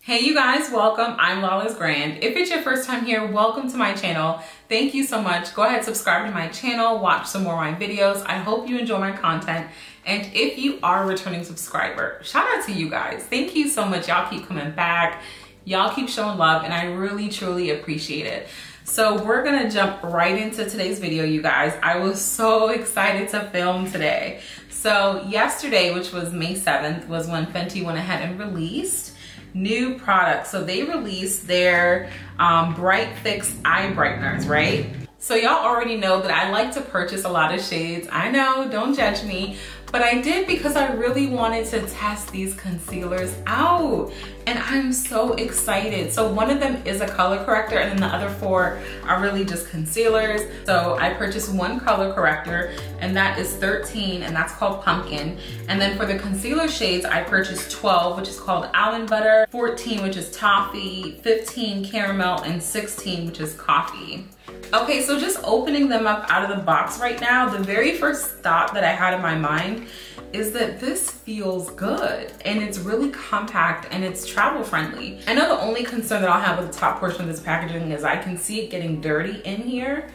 Hey you guys, welcome. I'm Lala's Grand. If it's your first time here, welcome to my channel. Thank you so much. Go ahead, subscribe to my channel, watch some more of my videos. I hope you enjoy my content. And if you are a returning subscriber, shout out to you guys. Thank you so much. Y'all keep coming back. Y'all keep showing love and I really, truly appreciate it. So we're gonna jump right into today's video, you guys. I was so excited to film today. So yesterday, which was May 7th, was when Fenty went ahead and released new products. So they released their Bright Fix Eye Brightners, right? So y'all already know that I like to purchase a lot of shades. I know, don't judge me, but I did because I really wanted to test these concealers out and I'm so excited. So one of them is a color corrector and then the other four are really just concealers. So I purchased one color corrector and that is 13 and that's called Pumpkin. And then for the concealer shades, I purchased 12, which is called Almond Butter, 14, which is Toffee, 15 Caramel, and 16, which is Coffee. Okay, so just opening them up out of the box right now, the very first thought that I had in my mind is that this feels good and it's really compact and it's travel friendly. I know the only concern that I'll have with the top portion of this packaging is I can see it getting dirty in here.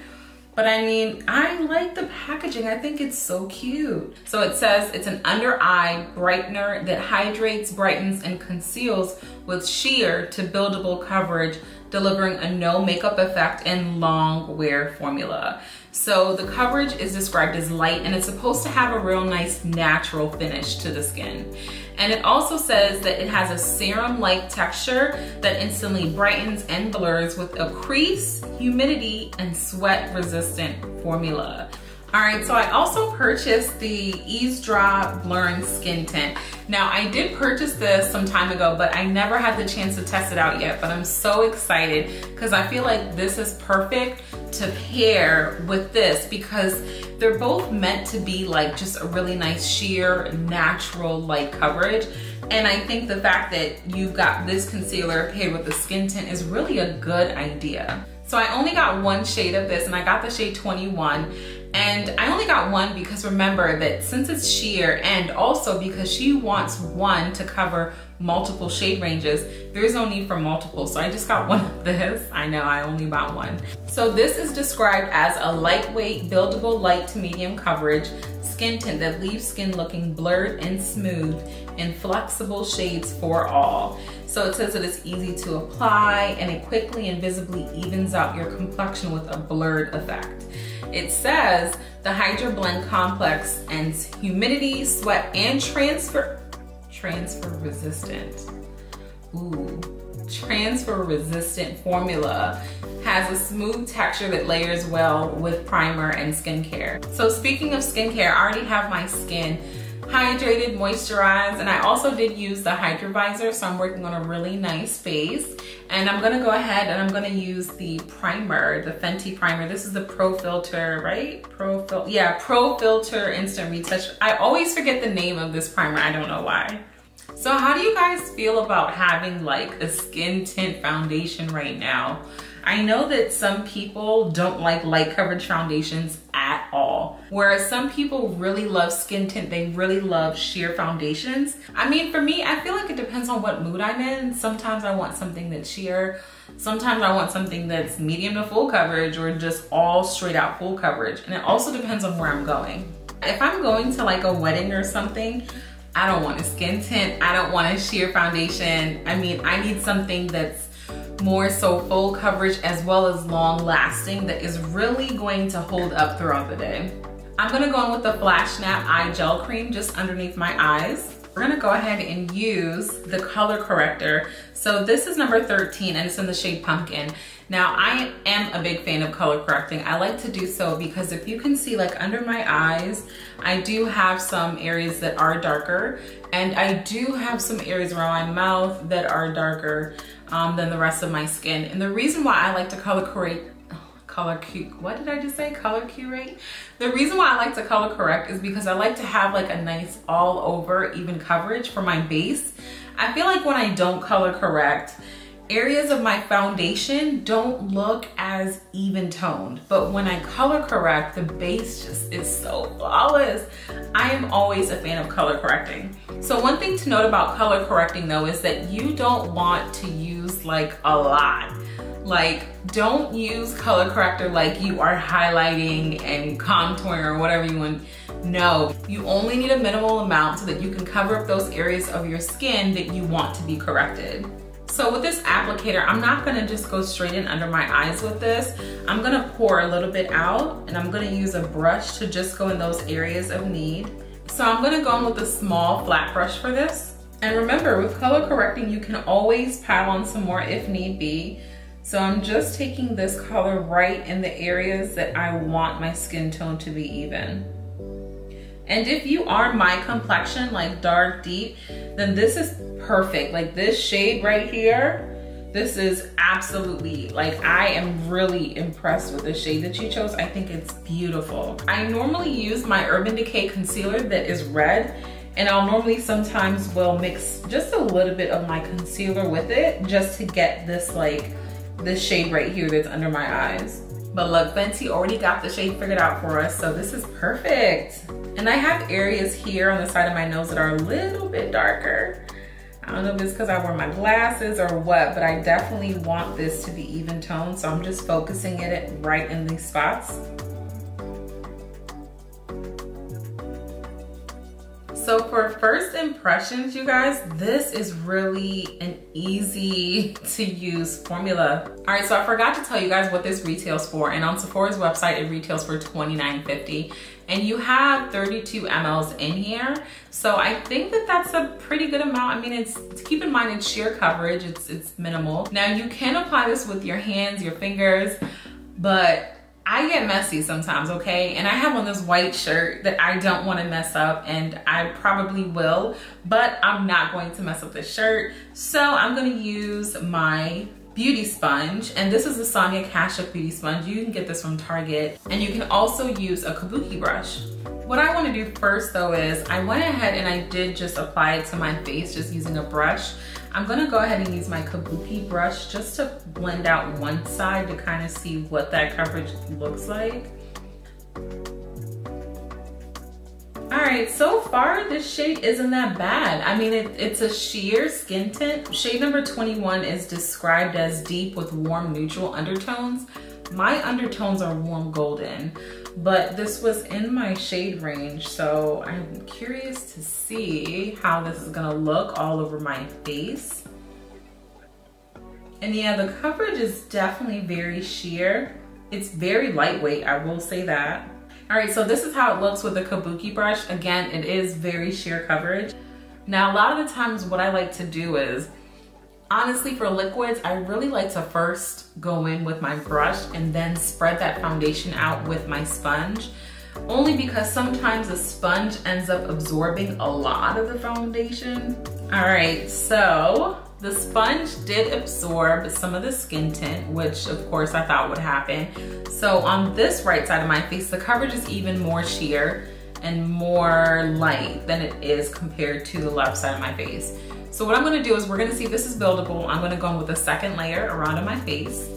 But I mean, I like the packaging. I think it's so cute. So it says it's an under eye brightener that hydrates, brightens, and conceals with sheer to buildable coverage, delivering a no makeup effect and long wear formula. So the coverage is described as light and it's supposed to have a real nice natural finish to the skin. And it also says that it has a serum-like texture that instantly brightens and blurs with a crease, humidity, and sweat-resistant formula. All right, so I also purchased the Eaze Draw Blurring Skin Tint. Now, I did purchase this some time ago, but I never had the chance to test it out yet, but I'm so excited because I feel like this is perfect to pair with this because they're both meant to be like just a really nice sheer, natural light coverage. And I think the fact that you've got this concealer paired with the skin tint is really a good idea. So I only got one shade of this and I got the shade 21. And I only got one because remember that since it's sheer and also because she wants one to cover multiple shade ranges, there's no need for multiple. So I just got one of this. I know I only bought one. So this is described as a lightweight, buildable light to medium coverage skin tint that leaves skin looking blurred and smooth in flexible shades for all. So it says that it's easy to apply and it quickly and visibly evens out your complexion with a blurred effect. It says the Hydra Blend Complex ends humidity, sweat, and transfer resistant. Ooh, transfer resistant formula. Has a smooth texture that layers well with primer and skincare. So speaking of skincare, I already have my skin hydrated, moisturized, and I also did use the Hydra Visor, so I'm working on a really nice face. And I'm gonna go ahead and I'm gonna use the primer, the Fenty primer. This is the Pro Filt'r, right? Pro Filt'r Instant Retouch. I always forget the name of this primer, I don't know why. So how do you guys feel about having like a skin tint foundation right now? I know that some people don't like light coverage foundations at all. Whereas some people really love skin tint, they really love sheer foundations. I mean, for me, I feel like it depends on what mood I'm in. Sometimes I want something that's sheer. Sometimes I want something that's medium to full coverage or just all straight out full coverage. And it also depends on where I'm going. If I'm going to like a wedding or something, I don't want a skin tint. I don't want a sheer foundation. I mean, I need something that's more so full coverage as well as long lasting that is really going to hold up throughout the day. I'm gonna go in with the Flash Snap Eye Gel Cream just underneath my eyes. We're gonna go ahead and use the color corrector. So this is number 13 and it's in the shade Pumpkin. Now I am a big fan of color correcting. I like to do so because if you can see like under my eyes, I do have some areas that are darker and I do have some areas around my mouth that are darker than the rest of my skin. And the reason why I like to color curate, what did I just say? Color curate? The reason why I like to color correct is because I like to have like a nice all over even coverage for my base. I feel like when I don't color correct, areas of my foundation don't look as even toned, but when I color correct, the base just is so flawless. I am always a fan of color correcting. So one thing to note about color correcting though is that you don't want to use like a lot. Like, don't use color corrector like you are highlighting and contouring or whatever you want. No, you only need a minimal amount so that you can cover up those areas of your skin that you want to be corrected. So with this applicator, I'm not gonna just go straight in under my eyes with this. I'm gonna pour a little bit out and I'm gonna use a brush to just go in those areas of need. So I'm gonna go in with a small flat brush for this. And remember, with color correcting, you can always pile on some more if need be. So I'm just taking this color right in the areas that I want my skin tone to be even. And if you are my complexion, like dark, deep, then this is perfect. Like this shade right here, this is absolutely, like, I am really impressed with the shade that you chose. I think it's beautiful. I normally use my Urban Decay concealer that is red, and I'll normally sometimes will mix just a little bit of my concealer with it just to get this, like, this shade right here that's under my eyes. But look, Fenty already got the shade figured out for us, so this is perfect. And I have areas here on the side of my nose that are a little bit darker. I don't know if it's because I wear my glasses or what, but I definitely want this to be even toned, so I'm just focusing it right in these spots. So for first impressions, you guys, this is really an easy to use formula. All right, so I forgot to tell you guys what this retails for, and on Sephora's website, it retails for $29.50. And you have 32 mLs in here. So I think that that's a pretty good amount. I mean, it's keep in mind, it's sheer coverage, it's minimal. Now you can apply this with your hands, your fingers, but I get messy sometimes, okay? And I have on this white shirt that I don't want to mess up, and I probably will, but I'm not going to mess up the shirt. So I'm going to use my beauty sponge, and this is the Sonia Kashuk beauty sponge. You can get this from Target, and you can also use a kabuki brush. What I want to do first though is I went ahead and I did just apply it to my face just using a brush. I'm gonna go ahead and use my kabuki brush just to blend out one side to kind of see what that coverage looks like. All right, so far this shade isn't that bad. I mean, it's a sheer skin tint. Shade number 21 is described as deep with warm neutral undertones. My undertones are warm golden, but this was in my shade range, so I'm curious to see how this is gonna look all over my face. And yeah, the coverage is definitely very sheer. It's very lightweight, I will say that. All right, so this is how it looks with the kabuki brush. Again, it is very sheer coverage. Now, a lot of the times what I like to do is, honestly, for liquids, I really like to first go in with my brush and then spread that foundation out with my sponge, only because sometimes the sponge ends up absorbing a lot of the foundation. All right, so the sponge did absorb some of the skin tint, which of course I thought would happen. So on this right side of my face, the coverage is even more sheer and more light than it is compared to the left side of my face. So what I'm gonna do is we're gonna see if this is buildable. I'm gonna go in with a second layer around on my face.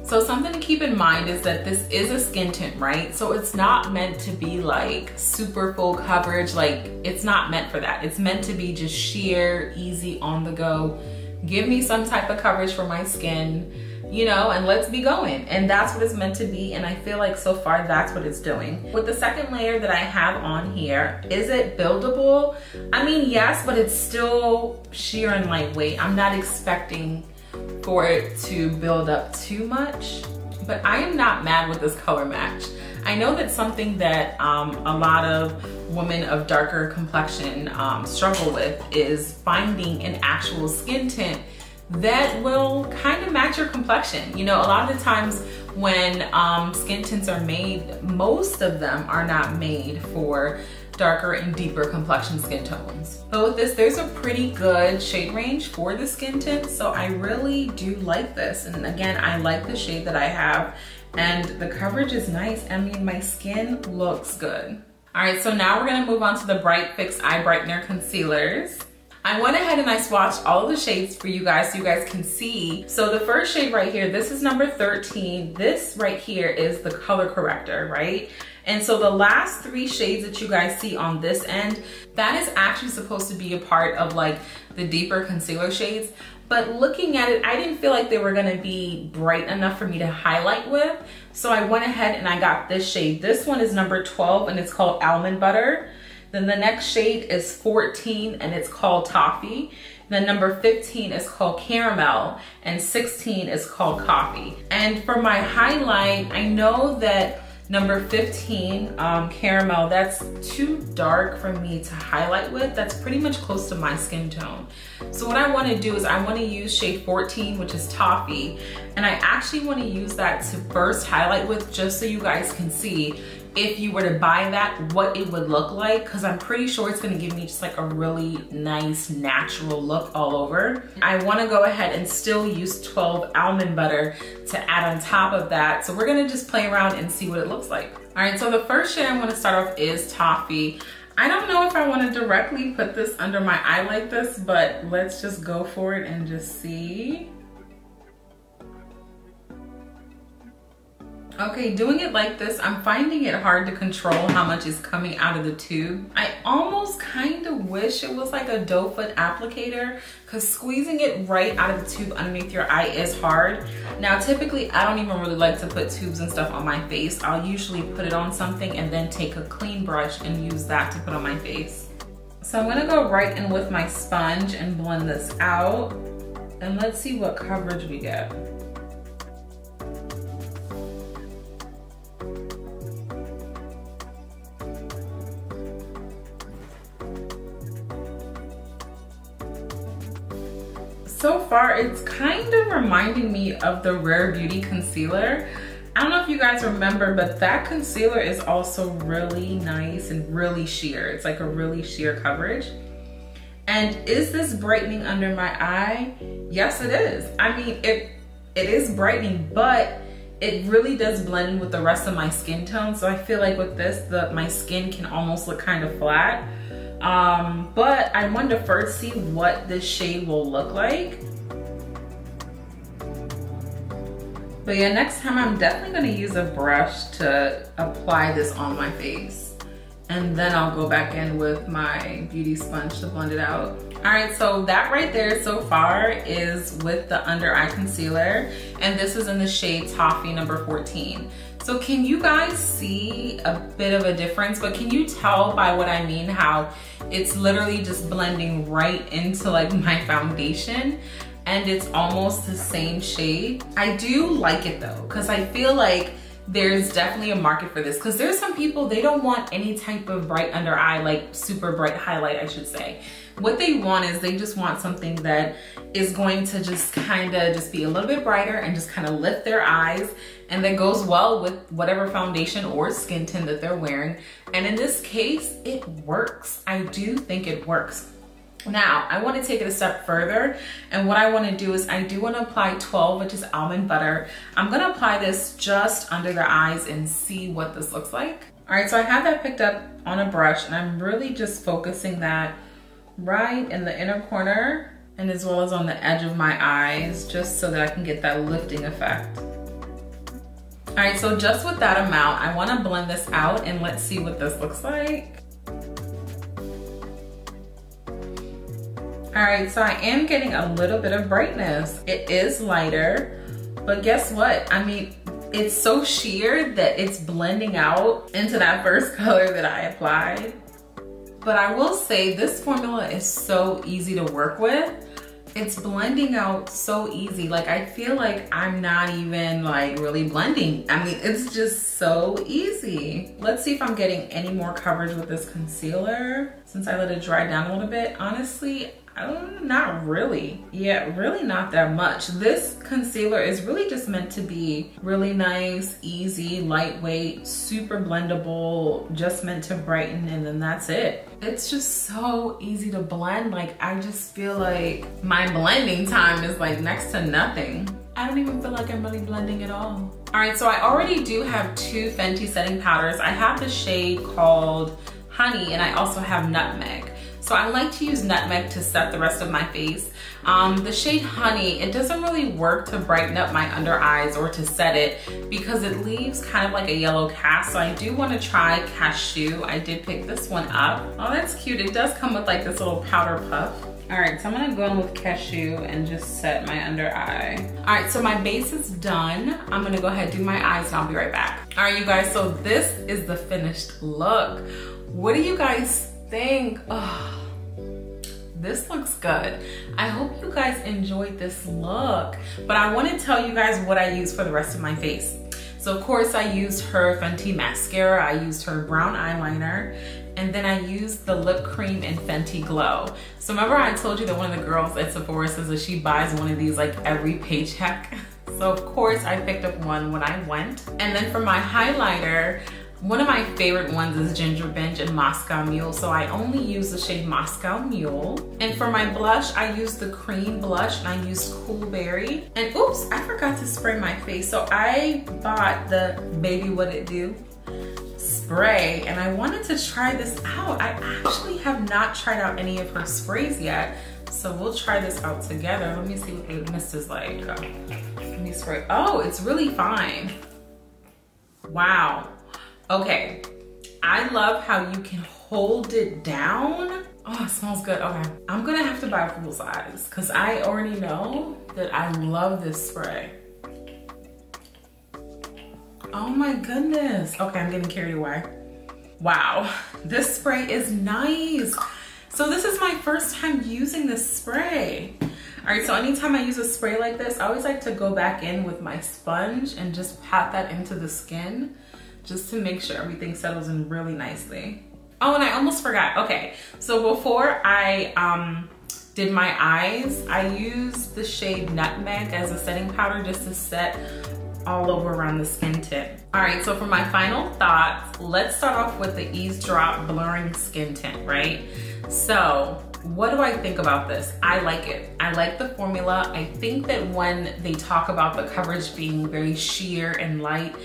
So something to keep in mind is that this is a skin tint, right? So it's not meant to be like super full coverage. Like, it's not meant for that. It's meant to be just sheer, easy, on the go. Give me some type of coverage for my skin, you know, and let's be going. And that's what it's meant to be. And I feel like so far that's what it's doing. With the second layer that I have on here, is it buildable? I mean, yes, but it's still sheer and lightweight. I'm not expecting for it to build up too much, but I am not mad with this color match. I know that's something that a lot of women of darker complexion struggle with, is finding an actual skin tint that will kind of match your complexion. You know, a lot of the times when skin tints are made, most of them are not made for darker and deeper complexion skin tones. But with this, there's a pretty good shade range for the skin tint, so I really do like this. And again, I like the shade that I have, and the coverage is nice. I mean, my skin looks good. All right, so now we're gonna move on to the Bright Fix Eye Brightener concealers. I went ahead and I swatched all of the shades for you guys so you guys can see. So the first shade right here, this is number 13. This right here is the color corrector, right? And so the last 3 shades that you guys see on this end, that is actually supposed to be a part of like the deeper concealer shades. But looking at it, I didn't feel like they were gonna be bright enough for me to highlight with. So I went ahead and I got this shade. This one is number 12 and it's called Almond Butter. Then the next shade is 14 and it's called Toffee. Then number 15 is called Caramel and 16 is called Coffee. And for my highlight, I know that number 15, Caramel, that's too dark for me to highlight with. That's pretty much close to my skin tone. So what I wanna do is I wanna use shade 14, which is Toffee, and I actually wanna use that to first highlight with, just so you guys can see if you were to buy that, what it would look like, because I'm pretty sure it's gonna give me just like a really nice natural look all over. I wanna go ahead and still use 12 Almond Butter to add on top of that. So we're gonna just play around and see what it looks like. All right, so the first shade I wanna start off is Toffee. I don't know if I wanna directly put this under my eye like this, but let's just go for it and just see. Okay, doing it like this, I'm finding it hard to control how much is coming out of the tube. I almost kind of wish it was like a doe foot applicator, because squeezing it right out of the tube underneath your eye is hard. Now, typically, I don't even really like to put tubes and stuff on my face. I'll usually put it on something and then take a clean brush and use that to put on my face. So I'm gonna go right in with my sponge and blend this out. And let's see what coverage we get. So far, it's kind of reminding me of the Rare Beauty concealer. I don't know if you guys remember, but that concealer is also really nice and really sheer. It's like a really sheer coverage. And is this brightening under my eye? Yes, it is. I mean, it is brightening, but it really does blend with the rest of my skin tone. So I feel like with this, my skin can almost look kind of flat. But I wanted to first see what this shade will look like. But yeah, next time I'm definitely gonna use a brush to apply this on my face. And then I'll go back in with my beauty sponge to blend it out. All right, so that right there so far is with the under eye concealer. And this is in the shade Toffee number 14. So can you guys see a bit of a difference? But can you tell by what I mean how it's literally just blending right into like my foundation and it's almost the same shade? I do like it though, because I feel like there's definitely a market for this, because there's some people, they don't want any type of bright under eye, like super bright highlight, I should say. What they want is they just want something that is going to just kind of just be a little bit brighter and just kind of lift their eyes, and that goes well with whatever foundation or skin tint that they're wearing. And in this case, it works. I do think it works. Now, I want to take it a step further, and what I want to do is I do want to apply 12, which is Almond Butter. I'm going to apply this just under the eyes and see what this looks like. All right, so I have that picked up on a brush, and I'm really just focusing that right in the inner corner and as well as on the edge of my eyes, just so that I can get that lifting effect. All right, so just with that amount, I want to blend this out and let's see what this looks like. All right, so I am getting a little bit of brightness. It is lighter, but guess what? I mean, it's so sheer that it's blending out into that first color that I applied. But I will say this formula is so easy to work with. It's blending out so easy. Like, I feel like I'm not even like really blending. I mean, it's just so easy. Let's see if I'm getting any more coverage with this concealer. Since I let it dry down a little bit, honestly, not really. Yeah, really not that much. This concealer is really just meant to be really nice, easy, lightweight, super blendable, just meant to brighten, and then that's it. It's just so easy to blend. Like, I just feel like my blending time is like next to nothing. I don't even feel like I'm really blending at all. All right, so I already do have 2 Fenty setting powders. I have the shade called Honey, and I also have Nutmeg. So I like to use Nutmeg to set the rest of my face. The shade Honey, it doesn't really work to brighten up my under eyes or to set it because it leaves kind of like a yellow cast. So I do want to try Cashew. I did pick this one up. Oh, that's cute. It does come with like this little powder puff. All right, so I'm gonna go in with Cashew and just set my under eye. All right, so my base is done. I'm gonna go ahead and do my eyes and I'll be right back. All right, you guys, so this is the finished look. What do you guys think? Oh, this looks good. I hope you guys enjoyed this look, but I wanna tell you guys what I use for the rest of my face. So of course I used her Fenty mascara, I used her brown eyeliner, and then I used the lip cream in Fenty Glow. So remember I told you that one of the girls at Sephora says that she buys one of these like every paycheck. So of course I picked up one when I went. And then for my highlighter, one of my favorite ones is Ginger Binge and Moscow Mule. So I only use the shade Moscow Mule. And for my blush, I used the cream blush and I used Cool Berry. And oops, I forgot to spray my face. So I bought the Baby What It Do spray and I wanted to try this out. I actually have not tried out any of her sprays yet. So we'll try this out together. Let me see what the mist is like. Let me spray. Oh, it's really fine. Wow. Okay, I love how you can hold it down. Oh, it smells good. Okay, I'm gonna have to buy full size because I already know that I love this spray. Oh my goodness. Okay, I'm getting carried away. Wow, this spray is nice. So this is my first time using this spray. All right, so anytime I use a spray like this, I always like to go back in with my sponge and just pat that into the skin just to make sure everything settles in really nicely. Oh, and I almost forgot. Okay, so before I did my eyes, I used the shade Nutmeg as a setting powder just to set all over around the skin tint. All right, so for my final thoughts, let's start off with the Eaze Drop Blurring Skin Tint, right? So what do I think about this? I like it. I like the formula. I think that when they talk about the coverage being very sheer and light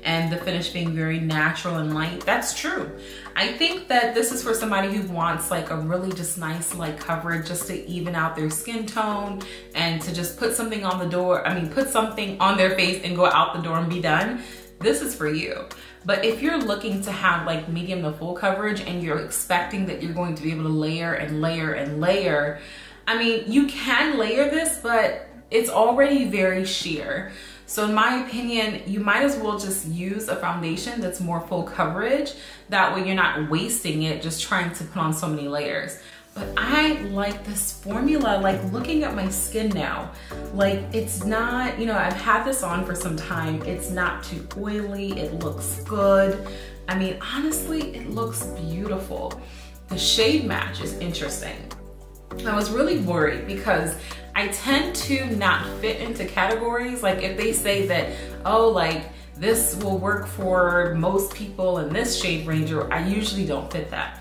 and the finish being very natural and light, that's true. I think that this is for somebody who wants like a really just nice light coverage just to even out their skin tone and to just put something on the door, put something on their face and go out the door and be done. This is for you. But if you're looking to have like medium to full coverage and you're expecting that you're going to be able to layer and layer and layer, you can layer this, but it's already very sheer. So in my opinion, you might as well just use a foundation that's more full coverage. That way you're not wasting it just trying to put on so many layers. But I like this formula, like looking at my skin now, like it's not, I've had this on for some time. It's not too oily, it looks good. Honestly, it looks beautiful. The shade match is interesting. I was really worried because I tend to not fit into categories. Like if they say that, oh, like this will work for most people in this shade range, I usually don't fit that.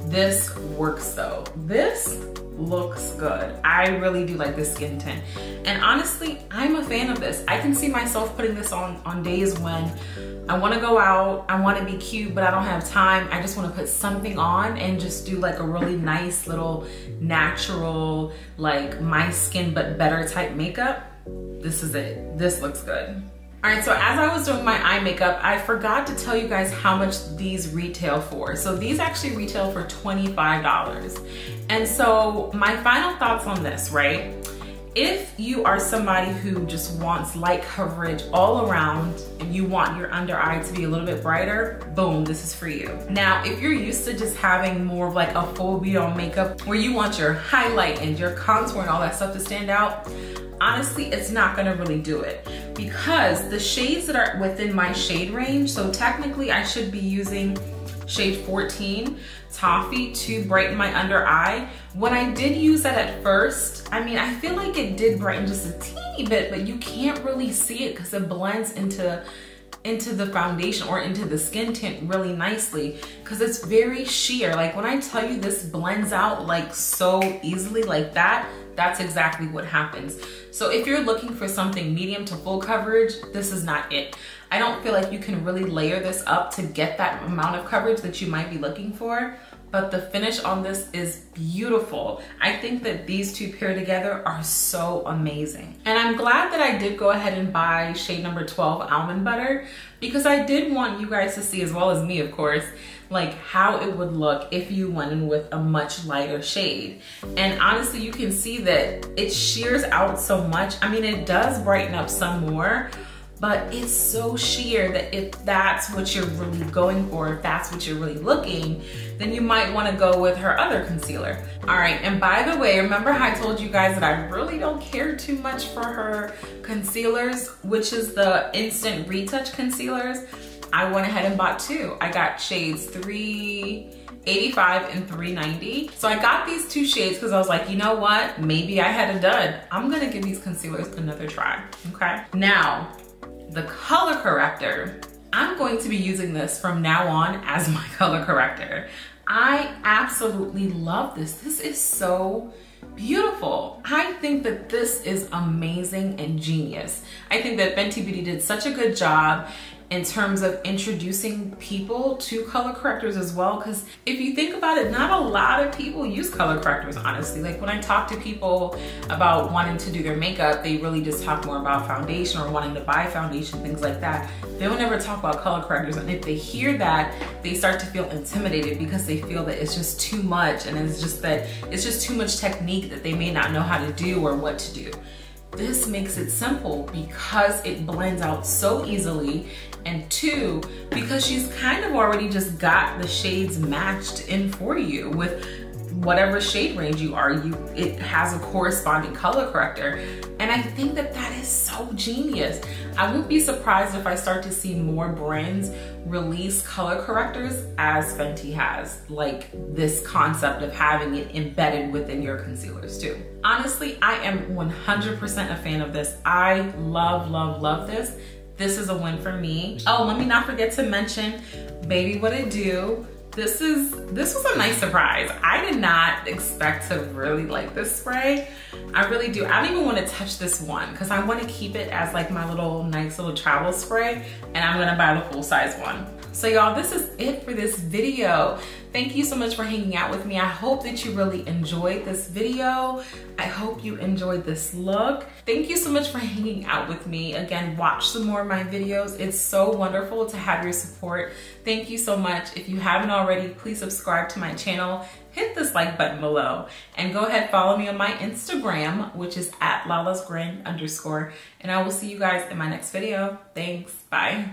This works though. This looks good. I really do like this skin tint. And honestly, I'm a fan of this. I can see myself putting this on days when I want to go out, I want to be cute, but I don't have time. I just want to put something on and just do like a really nice little natural, like my skin but better type makeup. This is it. This looks good. All right, so as I was doing my eye makeup, I forgot to tell you guys how much these retail for. So these actually retail for $25. And so my final thoughts on this, right? If you are somebody who just wants light coverage all around and you want your under eye to be a little bit brighter, boom, this is for you. Now, if you're used to just having more of like a full be on makeup where you want your highlight and your contour and all that stuff to stand out, honestly, it's not gonna really do it because the shades that are within my shade range, so technically I should be using shade 14, Toffee, to brighten my under eye. When I did use that at first, I feel like it did brighten just a teeny bit, but you can't really see it because it blends into the foundation or into the skin tint really nicely because it's very sheer. Like when I tell you this blends out like so easily like that, that's exactly what happens. So if you're looking for something medium to full coverage, this is not it. I don't feel like you can really layer this up to get that amount of coverage that you might be looking for. but the finish on this is beautiful. I think that these two paired together are so amazing. And I'm glad that I did go ahead and buy shade number 12 Almond Butter, because I did want you guys to see, as well as me of course, like how it would look if you went in with a much lighter shade. And honestly, you can see that it sheers out so much. I mean, it does brighten up some more, but it's so sheer that if that's what you're really going for, if that's what you're really looking, then you might want to go with her other concealer. All right, and by the way, remember how I told you guys that I really don't care too much for her concealers, which is the Instant Retouch concealers? I went ahead and bought two. I got shades 385 and 390. So I got these two shades because I was like, you know what? Maybe I had a dud. I'm gonna give these concealers another try, okay? Now, the color corrector, I'm going to be using this from now on as my color corrector. I absolutely love this. This is so beautiful. I think that this is amazing and genius. I think that Fenty Beauty did such a good job in terms of introducing people to color correctors as well, because if you think about it, not a lot of people use color correctors, honestly. Like when I talk to people about wanting to do their makeup, they really just talk more about foundation or wanting to buy foundation, things like that. They don't ever talk about color correctors, and if they hear that, they start to feel intimidated because they feel that it's just too much, and it's just too much technique that they may not know how to do or what to do. This makes it simple because it blends out so easily, and two, because she's kind of already just got the shades matched in for you with whatever shade range you are. It has a corresponding color corrector, and I think that that is so genius. I won't be surprised if I start to see more brands release color correctors as Fenty has, like this concept of having it embedded within your concealers too. Honestly, I am 100% a fan of this. I love, love, love this. This is a win for me. Oh, let me not forget to mention Baby What It Do. This was a nice surprise. I did not expect to really like this spray. I really do. I don't even want to touch this one because I want to keep it as like my little nice little travel spray, and I'm gonna buy the full size one. So y'all, this is it for this video. Thank you so much for hanging out with me. I hope that you really enjoyed this video. I hope you enjoyed this look. Thank you so much for hanging out with me. Again, watch some more of my videos. It's so wonderful to have your support. Thank you so much. If you haven't already, please subscribe to my channel. Hit this like button below, and go ahead, follow me on my Instagram, which is @lalasgrand_, and I will see you guys in my next video. Thanks, bye.